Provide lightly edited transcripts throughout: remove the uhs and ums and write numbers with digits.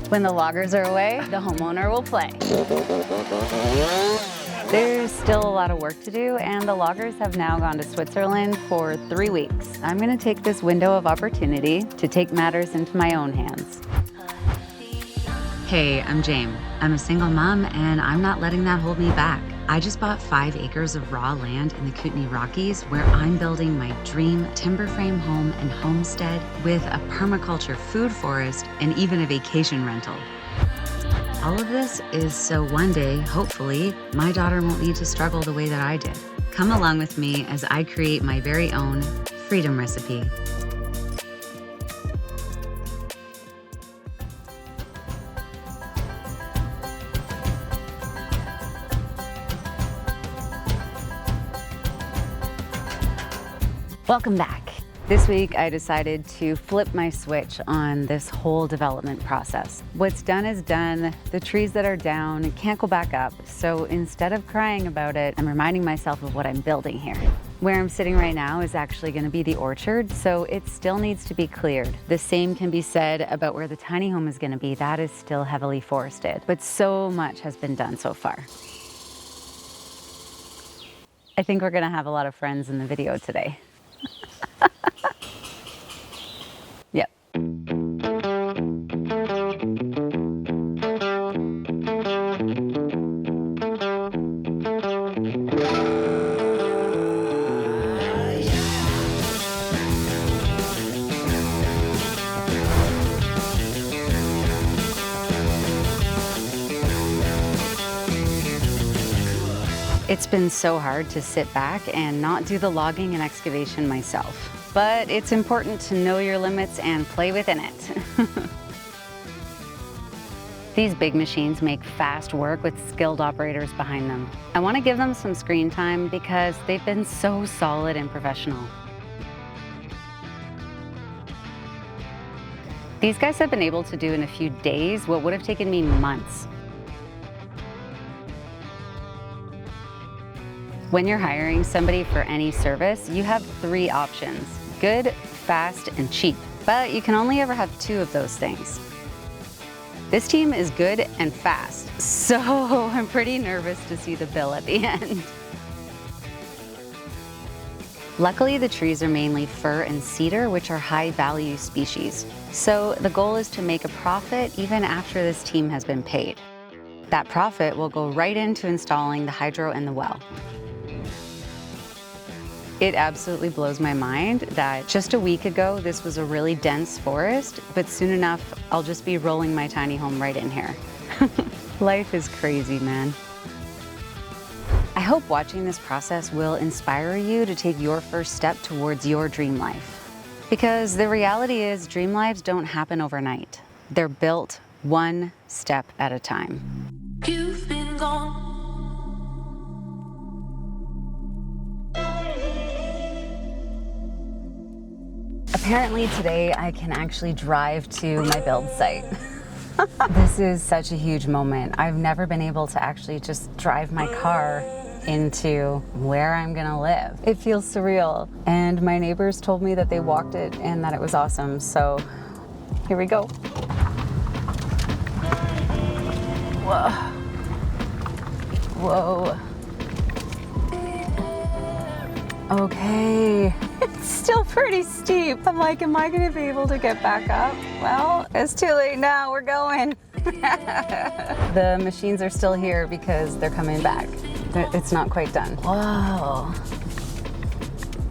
When the loggers are away, the homeowner will play. There's still a lot of work to do, and the loggers have now gone to Switzerland for 3 weeks. I'm gonna take this window of opportunity to take matters into my own hands. Hey, I'm Jane. I'm a single mom, and I'm not letting that hold me back. I just bought 5 acres of raw land in the Kootenay Rockies where I'm building my dream timber frame home and homestead with a permaculture food forest and even a vacation rental. All of this is so one day, hopefully, my daughter won't need to struggle the way that I did. Come along with me as I create my very own freedom recipe. Welcome back. This week I decided to flip my switch on this whole development process. What's done is done. The trees that are down can't go back up. So instead of crying about it, I'm reminding myself of what I'm building here. Where I'm sitting right now is actually going to be the orchard, so it still needs to be cleared. The same can be said about where the tiny home is going to be. That is still heavily forested, but so much has been done so far. I think we're going to have a lot of friends in the video today. Yep. It's been so hard to sit back and not do the logging and excavation myself. But it's important to know your limits and play within it. These big machines make fast work with skilled operators behind them. I want to give them some screen time because they've been so solid and professional. These guys have been able to do in a few days what would have taken me months. When you're hiring somebody for any service, you have 3 options: good, fast, and cheap. But you can only ever have 2 of those things. This team is good and fast, so I'm pretty nervous to see the bill at the end. Luckily, the trees are mainly fir and cedar, which are high-value species. So the goal is to make a profit even after this team has been paid. That profit will go right into installing the hydro and the well. It absolutely blows my mind that just a week ago, this was a really dense forest, but soon enough, I'll just be rolling my tiny home right in here. Life is crazy, man. I hope watching this process will inspire you to take your first step towards your dream life. Because the reality is, dream lives don't happen overnight. They're built one step at a time. You've been gone. Apparently today I can actually drive to my build site. This is such a huge moment. I've never been able to actually just drive my car into where I'm gonna live. It feels surreal. And my neighbors told me that they walked it and that it was awesome. So here we go. Whoa. Whoa. Okay. It's still pretty steep. I'm like, am I gonna be able to get back up? Well, it's too late now, we're going. The machines are still here because they're coming back. It's not quite done. Whoa.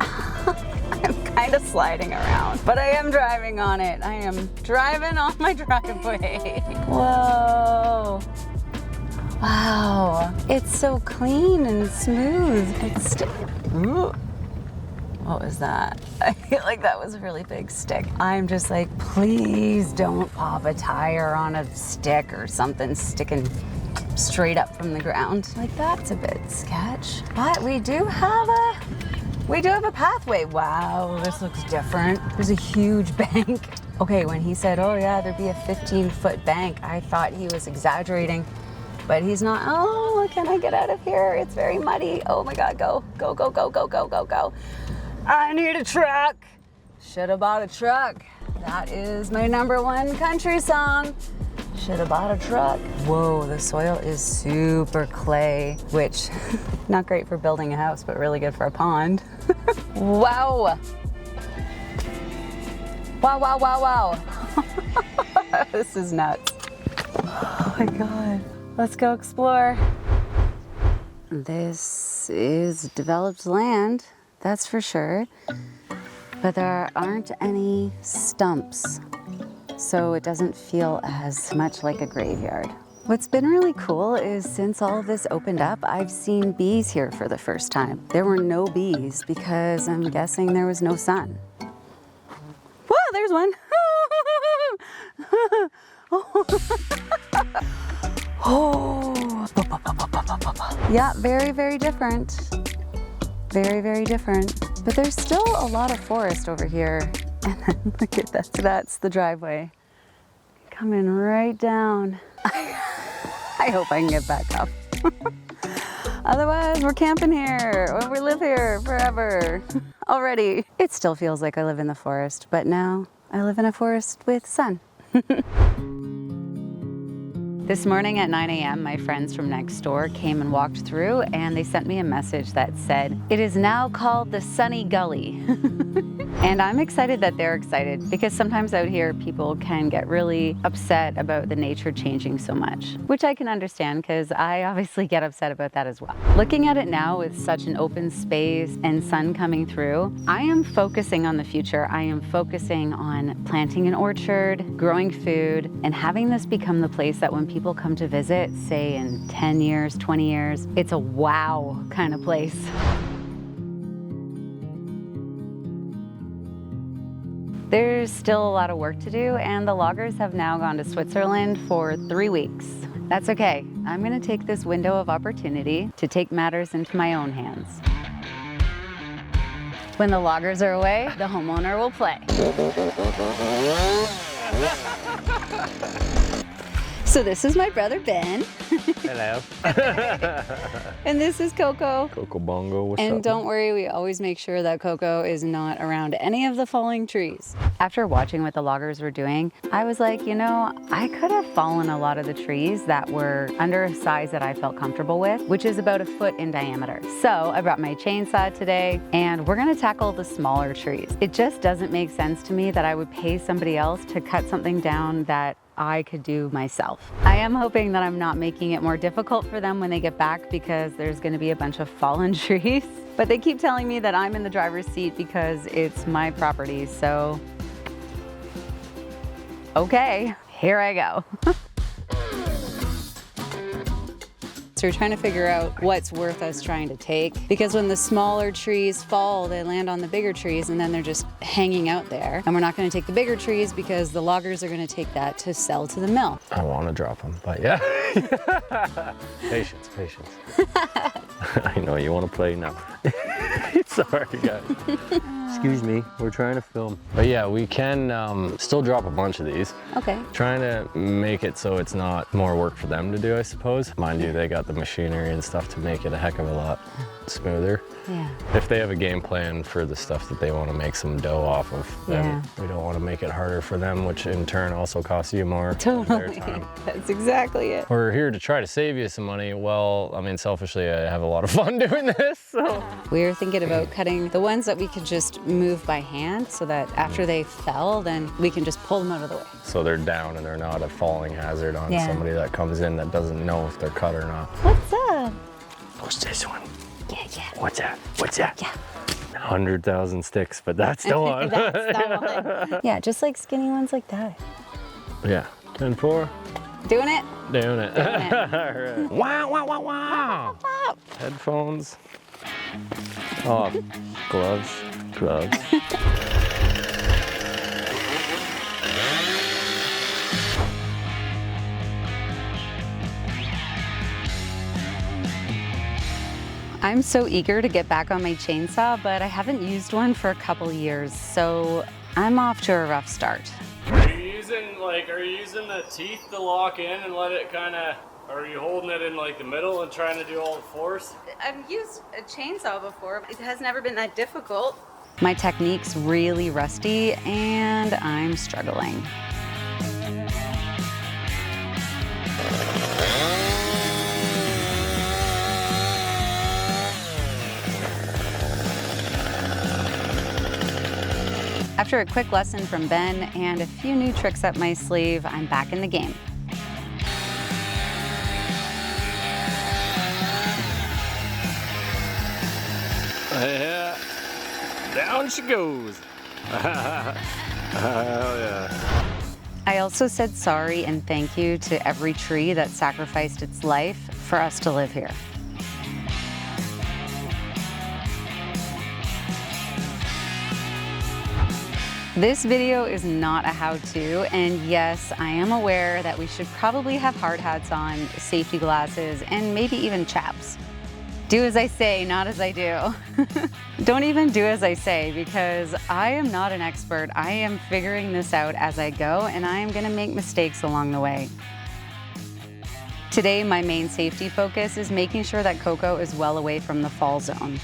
I'm kind of sliding around, but I am driving on it. I am driving on my driveway. Whoa. Wow. It's so clean and smooth. It's still, what was that? I feel like that was a really big stick. I'm just like, please don't pop a tire on a stick or something sticking straight up from the ground. Like, that's a bit sketch. But we do have a pathway. Wow, this looks different. There's a huge bank. Okay, when he said, oh yeah, there'd be a 15-foot bank, I thought he was exaggerating. But he's not. Oh, can I get out of here? It's very muddy. Oh my God, go, go, go, go, go, go, go, go. I need a truck. Should have bought a truck. That is my #1 country song. should have bought a truck. Whoa, the soil is super clay, which not great for building a house, but really good for a pond. Wow. Wow, wow, wow, wow. This is nuts. Oh my God. Let's go explore. This is developed land, that's for sure. But there aren't any stumps, so it doesn't feel as much like a graveyard. What's been really cool is since all of this opened up, I've seen bees here for the first time. There were no bees because I'm guessing there was no sun. Whoa, there's one. Oh. Yeah, very, very different. Very, very different. But there's still a lot of forest over here. And then look at that, that's the driveway. Coming right down. I hope I can get back up. Otherwise, we're camping here. We live here forever. Already. It still feels like I live in the forest, but now I live in a forest with sun. This morning at 9 a.m., my friends from next door came and walked through, and they sent me a message that said, "It is now called the Sunny Gully." And I'm excited that they're excited, because sometimes out here people can get really upset about the nature changing so much, which I can understand because I obviously get upset about that as well. Looking at it now with such an open space and sun coming through, I am focusing on the future. I am focusing on planting an orchard, growing food, and having this become the place that when people come to visit, say in 10 years, 20 years, it's a wow kind of place. There's still a lot of work to do, and the loggers have now gone to Switzerland for 3 weeks. That's okay. I'm gonna take this window of opportunity to take matters into my own hands. When the loggers are away, the homeowner will play. So this is my brother Ben. Hello. And this is Coco. Coco Bongo, what's up? And don't worry, we always make sure that Coco is not around any of the falling trees. After watching what the loggers were doing, I was like, you know, I could have fallen a lot of the trees that were under a size that I felt comfortable with, which is about 1 foot in diameter. So I brought my chainsaw today, and we're gonna tackle the smaller trees. It just doesn't make sense to me that I would pay somebody else to cut something down that I could do myself. I am hoping that I'm not making it more difficult for them when they get back, because there's gonna be a bunch of fallen trees. But they keep telling me that I'm in the driver's seat because it's my property, so okay, here I go. So we're trying to figure out what's worth us trying to take, because when the smaller trees fall, they land on the bigger trees and then they're just hanging out there. And we're not going to take the bigger trees because the loggers are going to take that to sell to the mill. I want to drop them, but yeah. Patience, patience. I know you want to play now. Sorry, guys. Excuse me, we're trying to film. But yeah, we can still drop a bunch of these. Okay. Trying to make it so it's not more work for them to do, I suppose. Mind you, they got the machinery and stuff to make it a heck of a lot smoother. Yeah. If they have a game plan for the stuff that they want to make some dough off of, then we don't want to make it harder for them, which in turn also costs you more. Totally. That's exactly it. We're here to try to save you some money. Well, I mean, selfishly, I have a lot of fun doing this, so. We're thinking about cutting the ones that we could just move by hand, so that after they fell, then we can just pull them out of the way. So they're down and they're not a falling hazard on somebody that comes in that doesn't know if they're cut or not. What's up? What's this one? Yeah. What's that? What's that? Yeah. 100,000 sticks, but that's the one. That's the one. Yeah, just like skinny ones like that. Yeah. 10-4. Doing it? Doing it. Doing it. All right. Wow, wow, wow, wow. Headphones. Oh, gloves. I'm so eager to get back on my chainsaw, but I haven't used one for a couple years, so I'm off to a rough start. Are you using the teeth to lock in and let it kind of, or are you holding it in like the middle and trying to do all the force? I've used a chainsaw before. It has never been that difficult. My technique's really rusty and I'm struggling. After a quick lesson from Ben and a few new tricks up my sleeve, I'm back in the game. Yeah, down she goes. Oh yeah. I also said sorry and thank you to every tree that sacrificed its life for us to live here. This video is not a how-to, and yes, I am aware that we should probably have hard hats on, safety glasses, and maybe even chaps. Do as I say, not as I do. Don't even do as I say, because I am not an expert. I am figuring this out as I go, and I am gonna make mistakes along the way. Today, my main safety focus is making sure that Coco is well away from the fall zone.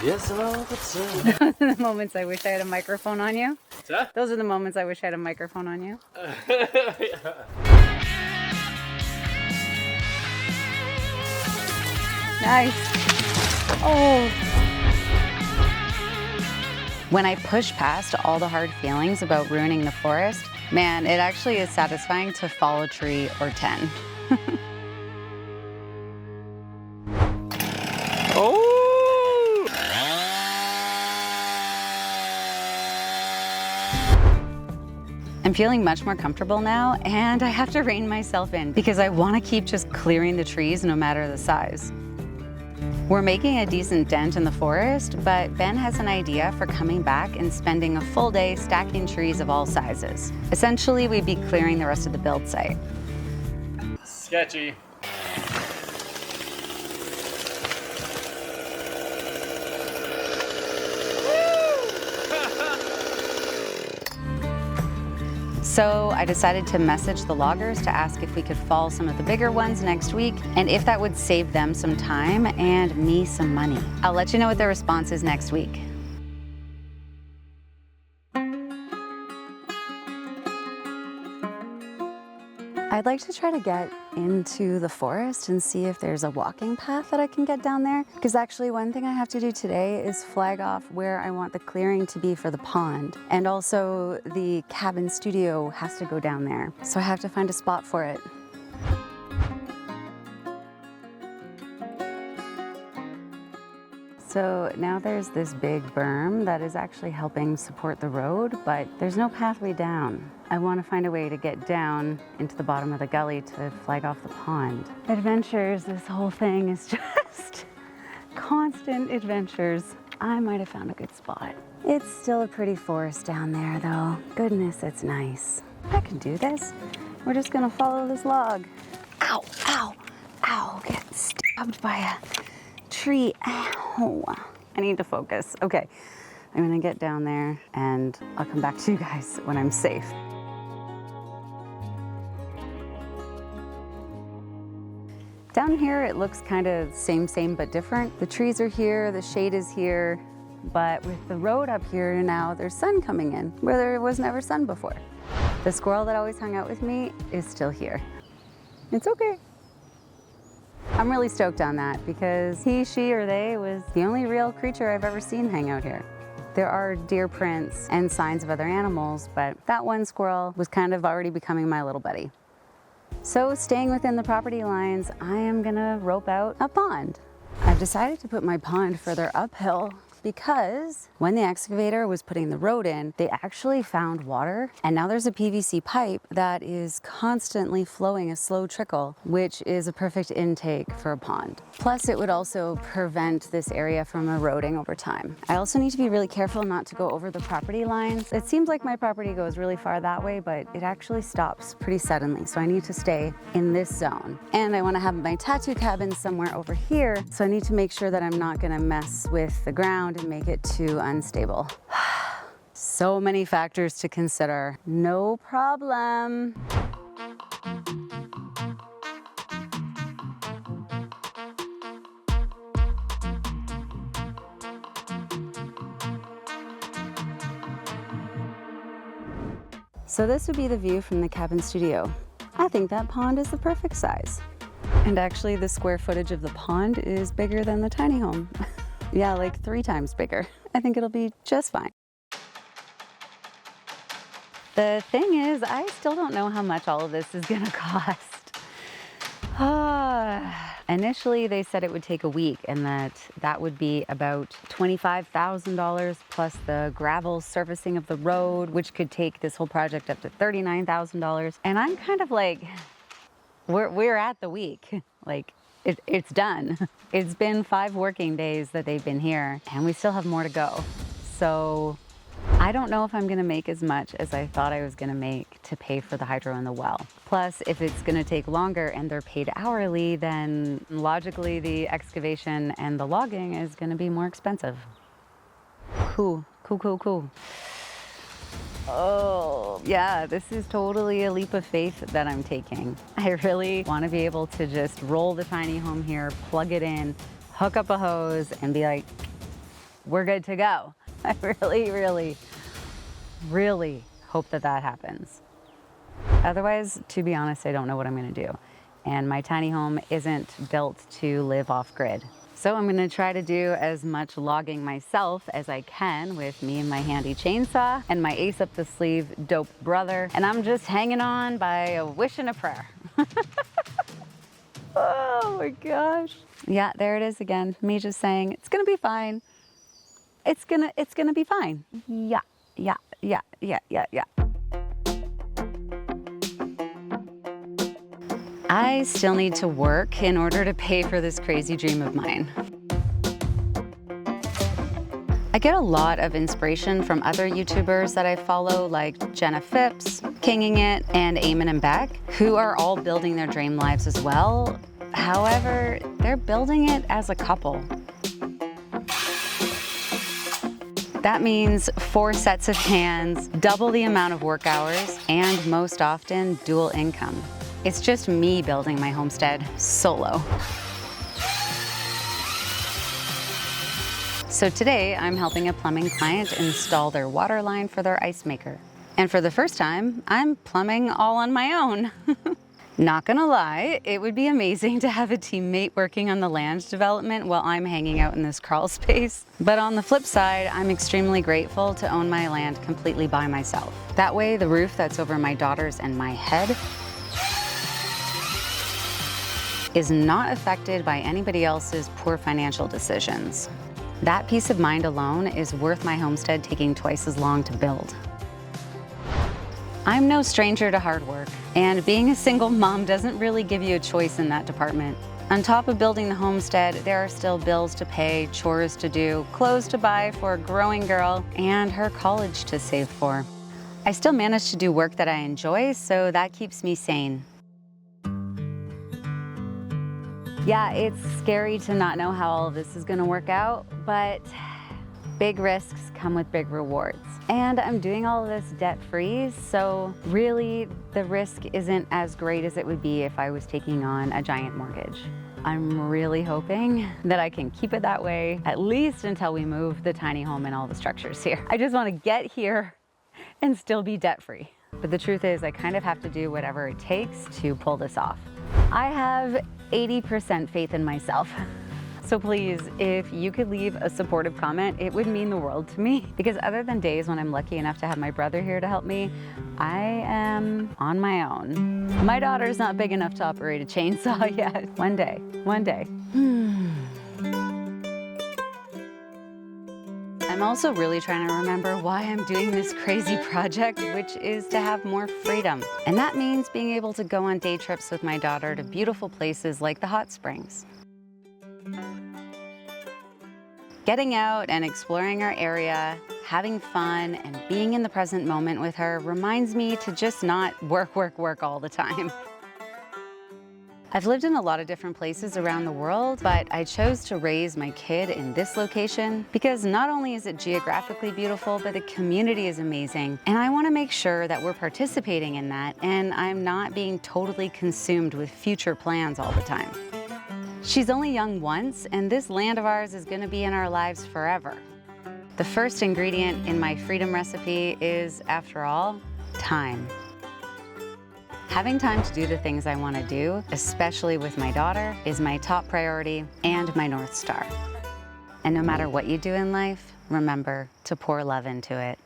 Yes, all the time. Those are the moments I wish I had a microphone on you. What's that? Those are the moments I wish I had a microphone on you. Yeah. Nice. Oh. When I push past all the hard feelings about ruining the forest, man, it actually is satisfying to fall a tree or 10. Oh! I'm feeling much more comfortable now, and I have to rein myself in because I want to keep just clearing the trees no matter the size. We're making a decent dent in the forest, but Ben has an idea for coming back and spending a full day stacking trees of all sizes. Essentially, we'd be clearing the rest of the build site. Sketchy. So I decided to message the loggers to ask if we could fall some of the bigger ones next week and if that would save them some time and me some money. I'll let you know what their response is next week. I'd like to try to get into the forest and see if there's a walking path that I can get down there. Because actually one thing I have to do today is flag off where I want the clearing to be for the pond. And also the cabin studio has to go down there. So I have to find a spot for it. So now there's this big berm that is actually helping support the road, but there's no pathway down. I want to find a way to get down into the bottom of the gully to flag off the pond. Adventures, this whole thing is just constant adventures. I might have found a good spot. It's still a pretty forest down there though. Goodness, it's nice. I can do this. We're just gonna follow this log. Ow, ow, ow, get stabbed by a tree. Ow. I need to focus. Okay, I'm gonna get down there and I'll come back to you guys when I'm safe. Down here, it looks kind of same but different. The trees are here, the shade is here, but with the road up here now, there's sun coming in where there was never sun before. The squirrel that always hung out with me is still here. It's okay. I'm really stoked on that because he, she, or they was the only real creature I've ever seen hang out here. There are deer prints and signs of other animals, but that one squirrel was kind of already becoming my little buddy. So staying within the property lines, I am gonna rope out a pond. I've decided to put my pond further uphill because when the excavator was putting the road in, they actually found water, and now there's a PVC pipe that is constantly flowing a slow trickle, which is a perfect intake for a pond. Plus, it would also prevent this area from eroding over time. I also need to be really careful not to go over the property lines. It seems like my property goes really far that way, but it actually stops pretty suddenly, so I need to stay in this zone. And I want to have my tattoo cabin somewhere over here, so I need to make sure that I'm not gonna mess with the ground and make it too unstable. So many factors to consider. No problem. So this would be the view from the cabin studio. I think that pond is the perfect size. And actually the square footage of the pond is bigger than the tiny home. Yeah, like 3 times bigger. I think it'll be just fine. The thing is, I still don't know how much all of this is gonna cost. Initially, they said it would take a week and that would be about $25,000 plus the gravel surfacing of the road, which could take this whole project up to $39,000. And I'm kind of like, we're at the week. Like, it's done. It's been 5 working days that they've been here and we still have more to go. So I don't know if I'm gonna make as much as I thought I was gonna make to pay for the hydro and the well. Plus, if it's gonna take longer and they're paid hourly, then logically the excavation and the logging is gonna be more expensive. Cool. Oh, yeah, this is totally a leap of faith that I'm taking. I really wanna be able to just roll the tiny home here, plug it in, hook up a hose, and be like, we're good to go. I really hope that happens. Otherwise, to be honest, I don't know what I'm gonna do. And my tiny home isn't built to live off grid. So I'm gonna try to do as much logging myself as I can with me and my handy chainsaw and my ace up the sleeve dope brother. And I'm just hanging on by a wish and a prayer. Oh my gosh. Yeah, there it is again. Me just saying, it's gonna be fine. It's gonna be fine. Yeah. I still need to work in order to pay for this crazy dream of mine. I get a lot of inspiration from other YouTubers that I follow, like Jenna Phipps, Kinging It, and Eamon and Beck, who are all building their dream lives as well. However, they're building it as a couple. That means 4 sets of hands, double the amount of work hours, and most often, dual income. It's just me building my homestead solo. So today, I'm helping a plumbing client install their water line for their ice maker. And for the first time, I'm plumbing all on my own. Not gonna lie, it would be amazing to have a teammate working on the land development while I'm hanging out in this crawl space. But on the flip side, I'm extremely grateful to own my land completely by myself. That way, the roof that's over my daughters and my head is not affected by anybody else's poor financial decisions. That peace of mind alone is worth my homestead taking twice as long to build. I'm no stranger to hard work, and being a single mom doesn't really give you a choice in that department. On top of building the homestead, there are still bills to pay, chores to do, clothes to buy for a growing girl, and her college to save for. I still manage to do work that I enjoy, so that keeps me sane. Yeah, it's scary to not know how all of this is gonna work out, but big risks come with big rewards. And I'm doing all of this debt-free, so really the risk isn't as great as it would be if I was taking on a giant mortgage. I'm really hoping that I can keep it that way, at least until we move the tiny home and all the structures here. I just want to get here and still be debt-free. But the truth is, I kind of have to do whatever it takes to pull this off. I have 80% faith in myself. So please, if you could leave a supportive comment, it would mean the world to me. Because other than days when I'm lucky enough to have my brother here to help me, I am on my own. My daughter's not big enough to operate a chainsaw yet. One day. I'm also really trying to remember why I'm doing this crazy project, which is to have more freedom. And that means being able to go on day trips with my daughter to beautiful places like the hot springs. Getting out and exploring our area, having fun, and being in the present moment with her reminds me to just not work all the time. I've lived in a lot of different places around the world, but I chose to raise my kid in this location because not only is it geographically beautiful, but the community is amazing. And I want to make sure that we're participating in that and I'm not being totally consumed with future plans all the time. She's only young once, and this land of ours is gonna be in our lives forever. The first ingredient in my freedom recipe is, after all, time. Having time to do the things I wanna do, especially with my daughter, is my top priority and my North Star. And no matter what you do in life, remember to pour love into it.